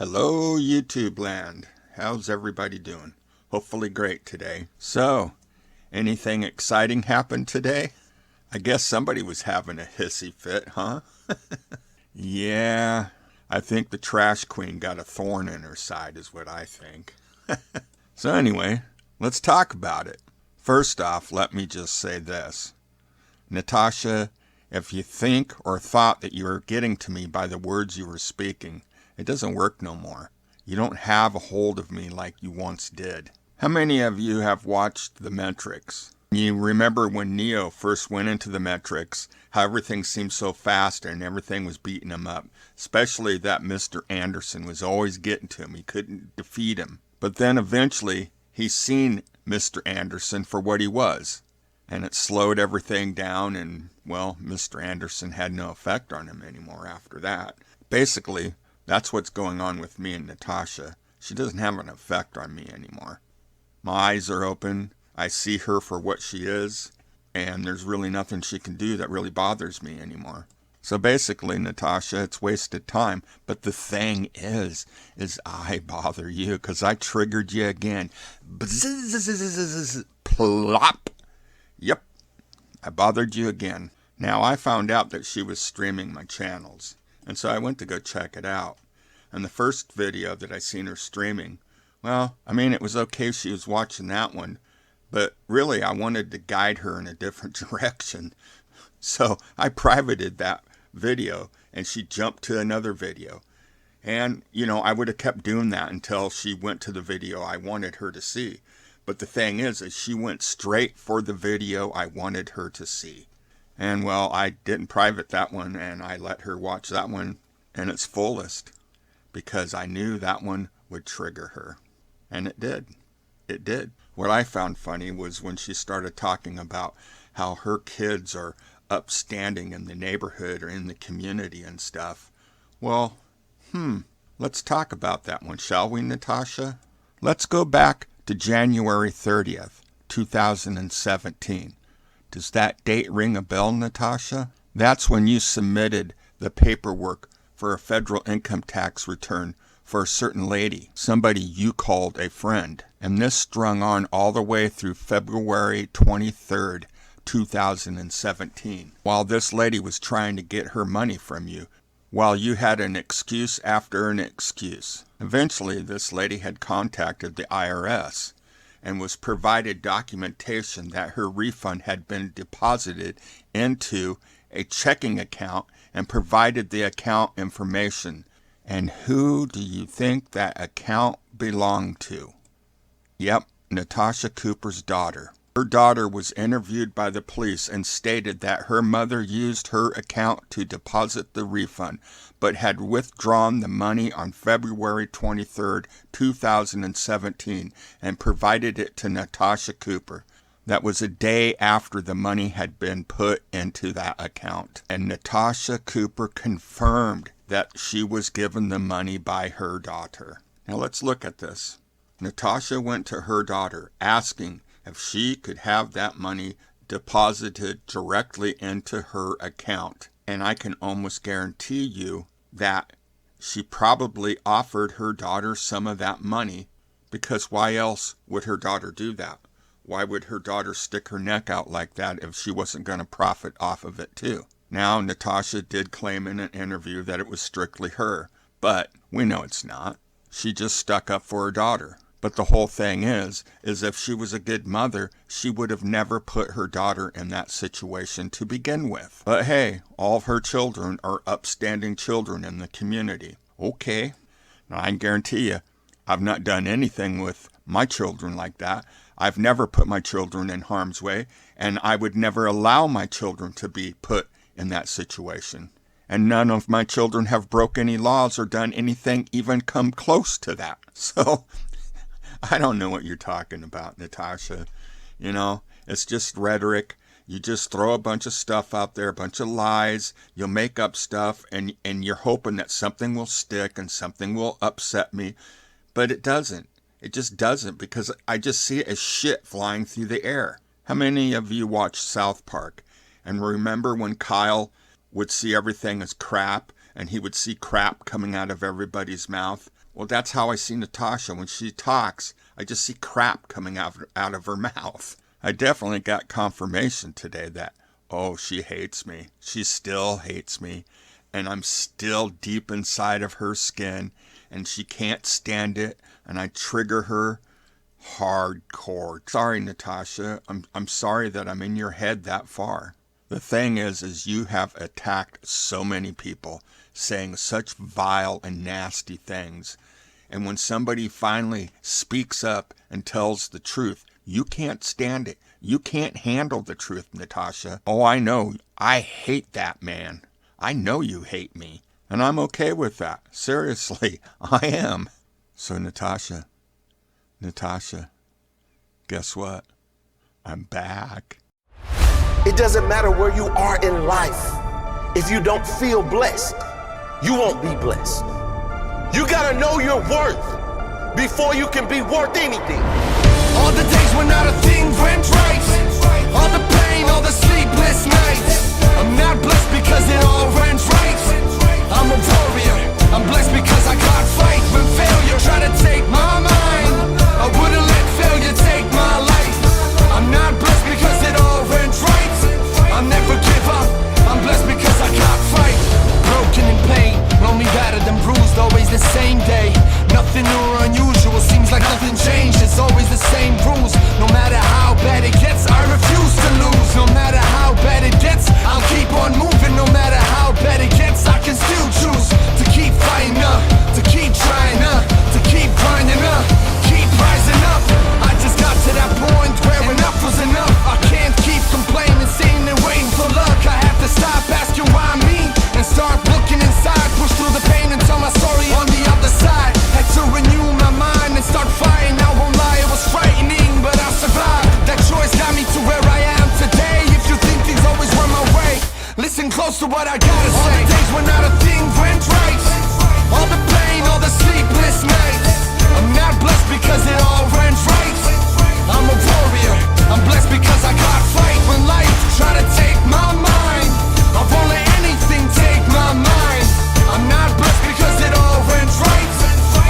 Hello, YouTube land. How's everybody doing? Hopefully great today. So, anything exciting happened today? I guess somebody was having a hissy fit, huh? Yeah, I think the trash queen got a thorn in her side is what I think. So anyway, let's talk about it. First off, let me just say this. Natasha, if you think or thought that you were getting to me by the words you were speaking, it doesn't work no more. You don't have a hold of me like you once did. How many of you have watched The Matrix? You remember when Neo first went into the Matrix, how everything seemed so fast and everything was beating him up. Especially that Mr. Anderson was always getting to him. He couldn't defeat him. But then eventually, he seen Mr. Anderson for what he was. And it slowed everything down and, well, Mr. Anderson had no effect on him anymore after that. Basically, that's what's going on with me and Natasha. She doesn't have an effect on me anymore. My eyes are open. I see her for what she is. And there's really nothing she can do that really bothers me anymore. So basically, Natasha, it's wasted time. But the thing is I bother you because I triggered you again. Bzzz, plop. Yep, I bothered you again. Now, I found out that she was streaming my channels. And so I went to go check it out. And the first video that I seen her streaming, well, I mean, it was okay she was watching that one. But really, I wanted to guide her in a different direction. So I privated that video, and she jumped to another video. And, you know, I would have kept doing that until she went to the video I wanted her to see. But the thing is she went straight for the video I wanted her to see. And, well, I didn't private that one, and I let her watch that one in its fullest. Because I knew that one would trigger her. And it did. It did. What I found funny was when she started talking about how her kids are upstanding in the neighborhood or in the community and stuff. Well, let's talk about that one, shall we, Natasha? Let's go back to January 30th, 2017. Does that date ring a bell, Natasha? That's when you submitted the paperwork for a federal income tax return for a certain lady, somebody you called a friend. And this strung on all the way through February 23rd, 2017, while this lady was trying to get her money from you, while you had an excuse after an excuse. Eventually, this lady had contacted the IRS and was provided documentation that her refund had been deposited into a checking account and provided the account information. And who do you think that account belonged to? Yep, Natasha Cooper's daughter. Her daughter was interviewed by the police and stated that her mother used her account to deposit the refund, but had withdrawn the money on February 23, 2017, and provided it to Natasha Cooper. That was a day after the money had been put into that account. And Natasha Cooper confirmed that she was given the money by her daughter. Now let's look at this. Natasha went to her daughter asking if she could have that money deposited directly into her account. And I can almost guarantee you that she probably offered her daughter some of that money, because why else would her daughter do that? Why would her daughter stick her neck out like that if she wasn't going to profit off of it too? Now, Natasha did claim in an interview that it was strictly her, but we know it's not. She just stuck up for her daughter. But the whole thing is if she was a good mother, she would have never put her daughter in that situation to begin with. But hey, all of her children are upstanding children in the community. Okay, now I can guarantee you, I've not done anything with my children like that. I've never put my children in harm's way, and I would never allow my children to be put in that situation. And none of my children have broke any laws or done anything even come close to that. So I don't know what you're talking about, Natasha. You know, it's just rhetoric. You just throw a bunch of stuff out there, a bunch of lies. You'll make up stuff, and you're hoping that something will stick and something will upset me. But it doesn't. It just doesn't, because I just see it as shit flying through the air. How many of you watched South Park and remember when Kyle would see everything as crap and he would see crap coming out of everybody's mouth. Well, that's how I see Natasha. When she talks, I just see crap coming out of her mouth. I definitely got confirmation today that, oh, she hates me. She still hates me. And I'm still deep inside of her skin, and she can't stand it, and I trigger her hardcore. Sorry, Natasha. I'm sorry that I'm in your head that far. The thing is you have attacked so many people, saying such vile and nasty things. And when somebody finally speaks up and tells the truth, you can't stand it. You can't handle the truth, Natasha. Oh, I know. I hate that man. I know you hate me. And I'm okay with that. Seriously, I am. So, Natasha, guess what? I'm back. It doesn't matter where you are in life. If you don't feel blessed, you won't be blessed. You gotta know your worth before you can be worth anything. All the days when not a thing went right, all the pain, all the sleepless nights. I'm not blessed because it all went right. I'm a warrior, I'm blessed because I can't fight. When failure try to take my mind, I wouldn't let failure take my life. I'm not blessed because it all went right. I'll never give up, I'm blessed because I can't fight. Broken in pain, lonely, battered and bruised, always the same day. Nothing new or unusual, seems like nothing changed. It's always the same rules. No matter how bad it gets, I refuse to lose. No matter how bad it gets, I'll keep on moving. No matter how bad it gets, I can still choose to keep fighting up, to keep trying up, to keep grinding up, keep rising up. I just got to that point where enough was enough. I can't keep complaining, sitting and waiting for luck. I have to stop asking why me and start looking inside. Push through the pain and tell my story on the other side. Had to renew my mind and start fighting. I won't lie, it was frightening, but I survived. That choice got me to where I am today. If you think things always went my way, listen close to what I gotta say. All the days when not a thing went right, all the pain, all the sleepless nights. I'm not blessed because it all went right. I'm a warrior, I'm blessed because I can't fight. When life try to take my mind, I won't let anything take my mind. I'm not blessed because it all went right.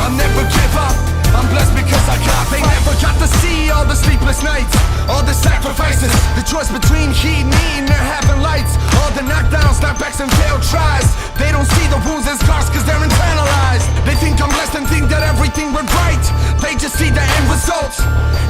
I'll never give up, I'm blessed because I can't fight. They never got to see all the sleepless nights, all the sacrifices, the choice between heat and eating or having lights. All the knockdowns, snapbacks and failed tries. They don't see the wounds and scars cause they're internalized. They think I'm blessed and think that everything went right. They just see the end results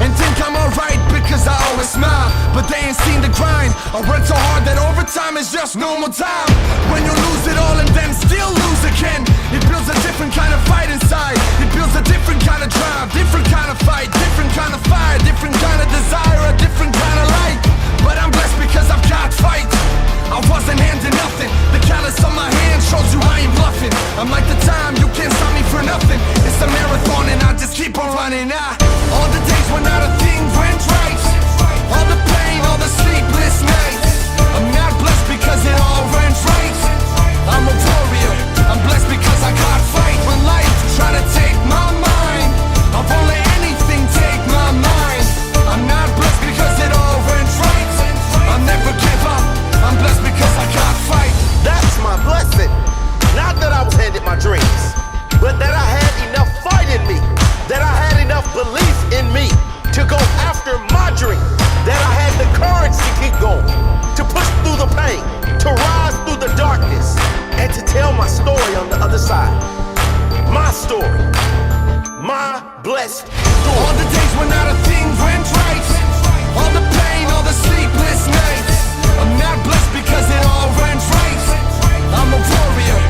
and think I'm alright because I always smile. But they ain't seen the grind. I work so hard that overtime is just normal time. When you lose it all and then still lose again, it builds a different kind of fight inside. It builds a different kind of drive, different kind of fight, different kind of fire, different kind of desire, a different kind of light. But I'm blessed because I've got fight. I wasn't handing nothing. The callus on my hand shows you I ain't bluffing. I'm like the time, you can't stop me for nothing. It's a marathon and I just keep on running. All the days when not a thing went right, all the pain, all the sleepless nights. I'm not blessed because it all went right. I'm a warrior, I'm blessed because I can't fight. When life try to take my mind, I won't let anything take my mind. I'm not blessed because it all went right. I'll never give up, I'm blessed because I can't fight. That's my blessing. Not that I was handed my dreams, but that I had enough fight in me, that I had enough belief in me to go after my dream, that I had the courage to keep going, to push through the pain, to rise through the darkness, and to tell my story on the other side. My story, my blessed story. All the days when not a thing went right, all the pain, all the sleepless nights. I'm not blessed because it all went right. I'm a warrior,